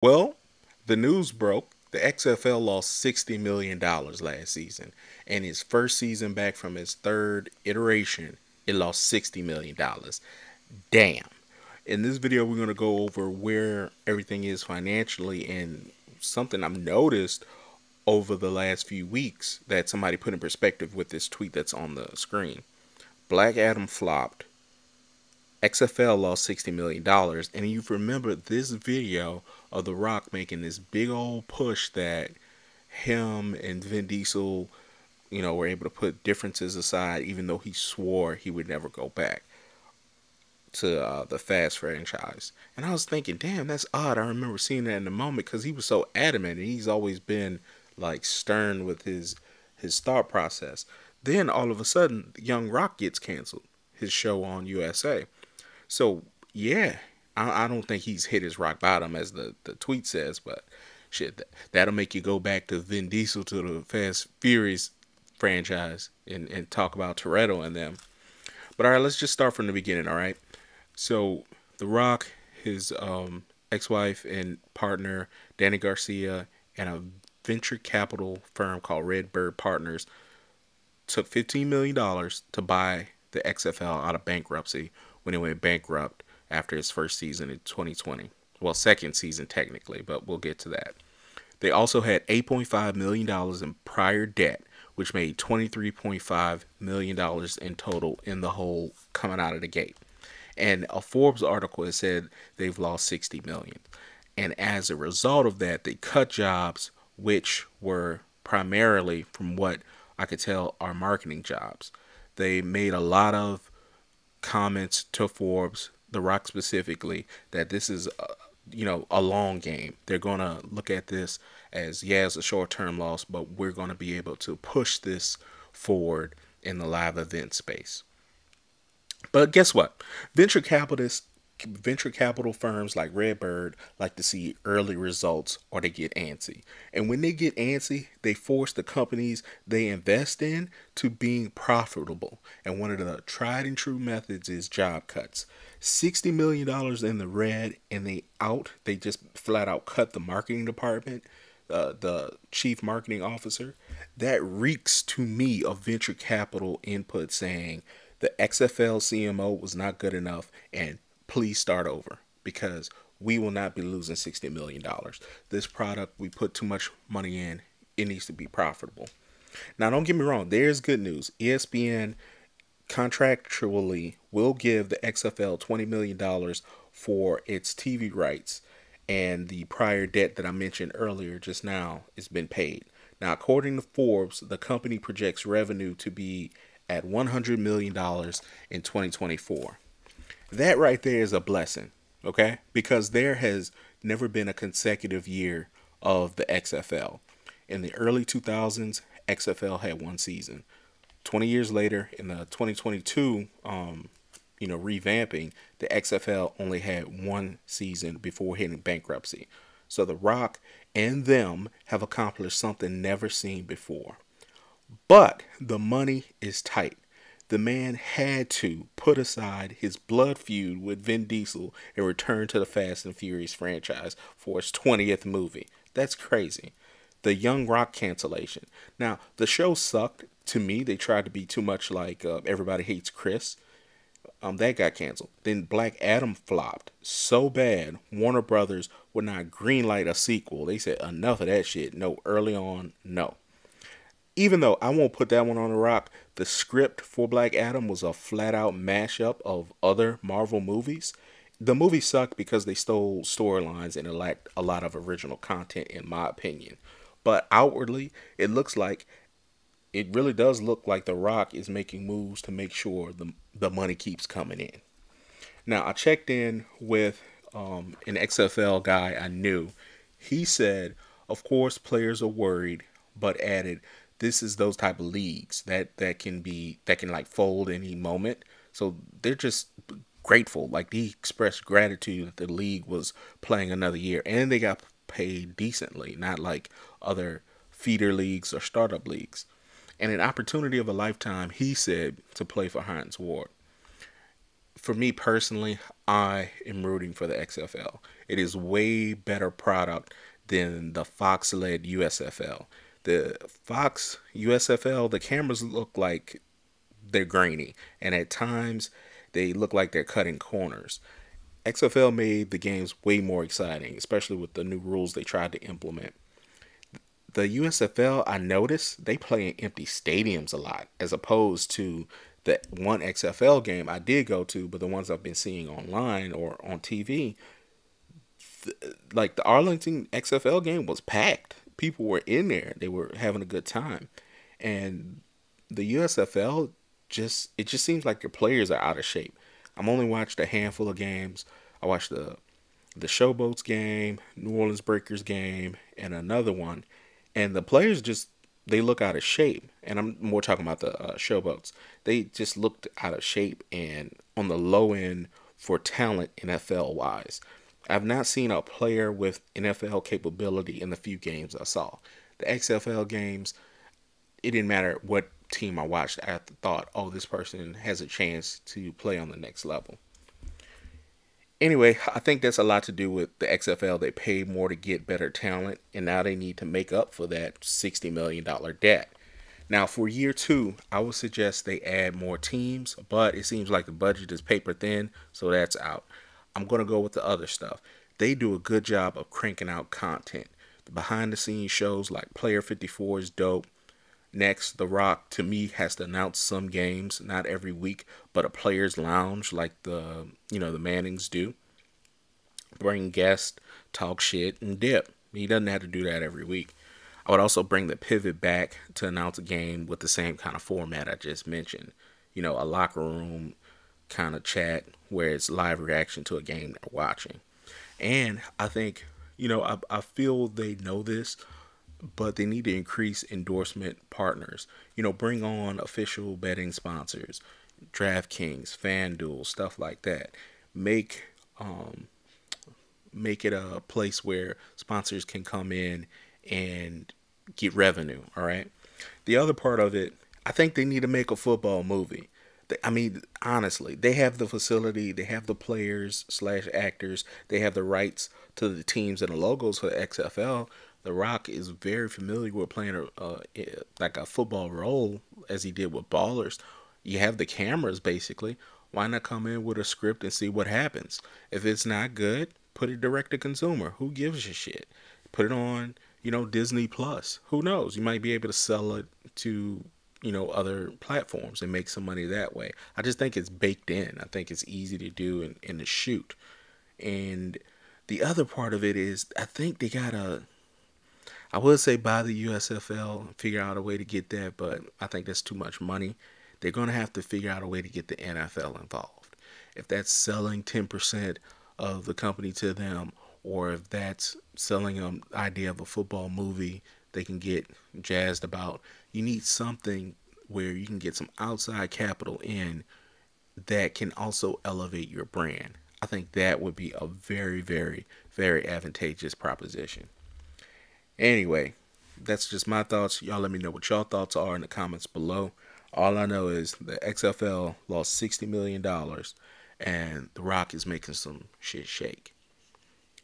Well, the news broke. The XFL lost $60 million last season. And his first season back from his third iteration, it lost $60 million. Damn. In this video, we're going to go over where everything is financially and something I've noticed over the last few weeks that somebody put in perspective with this tweet that's on the screen. Black Adam flopped. XFL lost $60 million, and you remember this video of The Rock making this big old push that him and Vin Diesel, were able to put differences aside, even though he swore he would never go back to the Fast franchise. And I was thinking, damn, that's odd. I remember seeing that in the moment because he was so adamant, and he's always been like stern with his thought process. Then all of a sudden, Young Rock gets canceled, his show on USA. So yeah, I don't think he's hit his rock bottom as the tweet says, but shit, that'll make you go back to Vin Diesel to the Fast Furious franchise and talk about Toretto and them. But all right, let's just start from the beginning. All right, so The Rock, his ex-wife and partner Danny Garcia, and a venture capital firm called Redbird Partners took $15 million to buy the XFL out of bankruptcy when it went bankrupt after his first season in 2020. Well, second season technically, but we'll get to that. They also had $8.5 million in prior debt, which made $23.5 million in total in the hole coming out of the gate. And a Forbes article has said they've lost 60 million. And as a result of that, they cut jobs, which were primarily, from what I could tell, are marketing jobs. They made a lot of comments to Forbes, The Rock specifically, that this is a long game. They're gonna look at this as, yeah, it's a short-term loss, but we're gonna be able to push this forward in the live event space. But guess what? Venture capital firms like Redbird like to see early results or they get antsy. And when they get antsy, they force the companies they invest in to being profitable. And one of the tried and true methods is job cuts. $60 million in the red, and they just flat out cut the marketing department, the chief marketing officer. That reeks to me of venture capital input saying the XFL CMO was not good enough and please start over because we will not be losing $60 million. This product, we put too much money in, it needs to be profitable. Now, don't get me wrong, there's good news. ESPN contractually will give the XFL $20 million for its TV rights, and the prior debt that I mentioned earlier just now has been paid. Now, according to Forbes, the company projects revenue to be at $100 million in 2024. That right there is a blessing, okay? Because there has never been a consecutive year of the XFL. In the early 2000s, XFL had one season. 20 years later, in the 2022, revamping, the XFL only had one season before hitting bankruptcy. So The Rock and them have accomplished something never seen before. But the money is tight. The man had to put aside his blood feud with Vin Diesel and return to the Fast and Furious franchise for his 20th movie. That's crazy. The Young Rock cancellation. Now, the show sucked to me. They tried to be too much like Everybody Hates Chris. That got canceled. Then Black Adam flopped so bad, Warner Brothers would not greenlight a sequel. They said enough of that shit. No, early on, no. Even though I won't put that one on The Rock, the script for Black Adam was a flat out mashup of other Marvel movies. The movie sucked because they stole storylines and it lacked a lot of original content, in my opinion. But outwardly, it really does look like The Rock is making moves to make sure the money keeps coming in. Now, I checked in with an XFL guy I knew. He said, of course, players are worried, but added, this is those type of leagues that can like fold any moment. So they're just grateful. Like, he expressed gratitude that the league was playing another year and they got paid decently, not like other feeder leagues or startup leagues. And an opportunity of a lifetime, he said, to play for Heinz Ward. For me personally, I am rooting for the XFL. It is way better product than the Fox-led USFL. The Fox USFL, the cameras look like they're grainy, and at times they look like they're cutting corners. XFL made the games way more exciting, especially with the new rules they tried to implement. The USFL, I noticed they play in empty stadiums a lot, as opposed to the one XFL game I did go to, but the ones I've been seeing online or on TV, like the Arlington XFL game was packed. People were in there. They were having a good time. And the USFL just seems like your players are out of shape. I'm only watched a handful of games. I watched the Showboats game, New Orleans Breakers game, and another one. And the players just they look out of shape. And I'm more talking about the Showboats. They just looked out of shape and on the low end for talent NFL wise. I've not seen a player with NFL capability in the few games I saw. The XFL games, it didn't matter what team I watched. I thought, oh, this person has a chance to play on the next level. Anyway, I think that's a lot to do with the XFL. They paid more to get better talent, and now they need to make up for that $60 million debt. Now, for year two, I would suggest they add more teams, but it seems like the budget is paper thin, so that's out. I'm going to go with the other stuff. They do a good job of cranking out content. The behind the scenes shows like Player 54 is dope. Next, The Rock to me has to announce some games, not every week, but a players lounge like the Mannings do. Bring guests, talk shit, and dip. He doesn't have to do that every week. I would also bring the pivot back to announce a game with the same kind of format I just mentioned. A locker room kind of chat where it's live reaction to a game they're watching. And I think, I feel they know this, but they need to increase endorsement partners. Bring on official betting sponsors, DraftKings, FanDuel, stuff like that. Make make it a place where sponsors can come in and get revenue. All right. The other part of it, I think they need to make a football movie. I mean, honestly, they have the facility, they have the players slash actors, they have the rights to the teams and the logos for the XFL. The Rock is very familiar with playing like a football role as he did with Ballers. You have the cameras basically. Why not come in with a script and see what happens? If it's not good, put it direct to consumer. Who gives a shit? Put it on, Disney Plus. Who knows? You might be able to sell it to other platforms and make some money that way. I just think it's baked in. I think it's easy to do and to shoot. And the other part of it is I think they gotta I would say buy the USFL and figure out a way to get that, but I think that's too much money. They're gonna have to figure out a way to get the NFL involved. If that's selling 10% of the company to them, or if that's selling them the idea of a football movie they can get jazzed about, you need something where you can get some outside capital in that can also elevate your brand. I think that would be a very, very, very advantageous proposition. Anyway, that's just my thoughts. Y'all let me know what y'all thoughts are in the comments below. All I know is the XFL lost $60 million and The Rock is making some shit shake.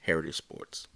Heritage Sports.